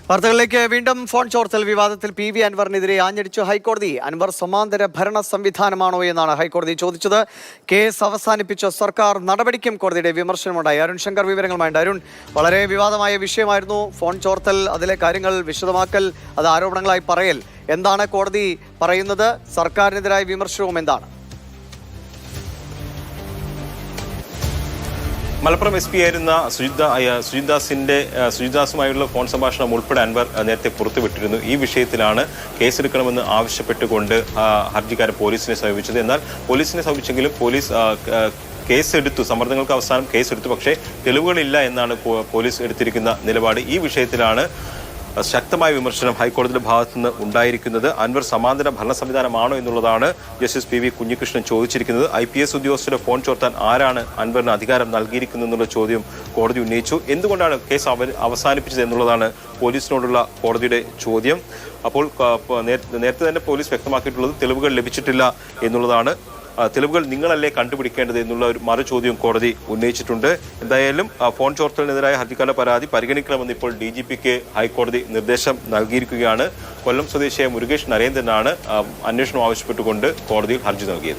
വാർത്തകളിലേക്ക് വീണ്ടും ഫോൺ ചോർത്തൽ വിവാദത്തിൽ PV അൻവറിനെതിരെ ആഞ്ഞടിച്ചു ഹൈക്കോടതി. അൻവർ സമാന്തര ഭരണ സംവിധാനമാണോ എന്നാണ് ഹൈക്കോടതി ചോദിച്ചത്. കേസ് അവസാനിപ്പിച്ച സർക്കാർ നടപടിക്കും കോടതിയുടെ വിമർശനമുണ്ടായി. അരുൺ ശങ്കർ വിവരങ്ങളുമായിട്ട്. അരുൺ, വളരെ വിവാദമായ വിഷയമായിരുന്നു ഫോൺ ചോർത്തൽ, അതിലെ കാര്യങ്ങൾ വിശദമാക്കൽ, അത് ആരോപണങ്ങളായി പറയൽ. എന്താണ് കോടതി പറയുന്നത്? സർക്കാരിനെതിരായ വിമർശനവും എന്താണ്? മലപ്പുറം SP ആയിരുന്ന സുജിത്ദാസുമായുള്ള ഫോൺ സംഭാഷണം ഉൾപ്പെടെ അൻവർ നേരത്തെ പുറത്തുവിട്ടിരുന്നു. ഈ വിഷയത്തിലാണ് കേസെടുക്കണമെന്ന് ആവശ്യപ്പെട്ടുകൊണ്ട് ഹർജിക്കാരൻ പോലീസിനെ സമീപിച്ചത്. എന്നാൽ പോലീസിനെ സമീപിച്ചെങ്കിലും പോലീസ് കേസെടുത്തു, സമ്മർദ്ദങ്ങൾക്ക് അവസാനം കേസെടുത്തു. പക്ഷേ തെളിവുകളില്ല എന്നാണ് പോലീസ് എടുത്തിരിക്കുന്ന നിലപാട്. ഈ വിഷയത്തിലാണ് ശക്തമായ വിമർശനം ഹൈക്കോടതിയുടെ ഭാഗത്തുനിന്ന് ഉണ്ടായിരിക്കുന്നത്. അൻവർ സമാന്തര ഭരണ സംവിധാനമാണോ എന്നുള്ളതാണ് ജസ്റ്റിസ് PV കുഞ്ഞികൃഷ്ണൻ ചോദിച്ചിരിക്കുന്നത്. IPS ഉദ്യോഗസ്ഥരുടെ ഫോൺ ചോർത്താൻ ആരാണ് അൻവറിന് അധികാരം നൽകിയിരിക്കുന്നത് എന്നുള്ള ചോദ്യം കോടതി ഉന്നയിച്ചു. എന്തുകൊണ്ടാണ് കേസ് അവസാനിപ്പിച്ചത് എന്നുള്ളതാണ് പോലീസിനോടുള്ള കോടതിയുടെ ചോദ്യം. അപ്പോൾ നേരത്തെ തന്നെ പോലീസ് വ്യക്തമാക്കിയിട്ടുള്ളത് തെളിവുകൾ ലഭിച്ചിട്ടില്ല എന്നുള്ളതാണ്. തെളിവുകൾ നിങ്ങളല്ലേ കണ്ടുപിടിക്കേണ്ടത് എന്നുള്ള ഒരു മറു ചോദ്യം കോടതി ഉന്നയിച്ചിട്ടുണ്ട്. എന്തായാലും ഫോൺ ചോർത്തലിനെതിരായ ഹർജിക്കാരുടെ പരാതി പരിഗണിക്കണമെന്ന് ഇപ്പോൾ DGPക്ക് ഹൈക്കോടതി നിർദ്ദേശം നൽകിയിരിക്കുകയാണ്. കൊല്ലം സ്വദേശിയായ മുരുകേഷ് നരേന്ദ്രനാണ് അന്വേഷണം ആവശ്യപ്പെട്ടുകൊണ്ട് കോടതിയിൽ ഹർജി നൽകിയത്.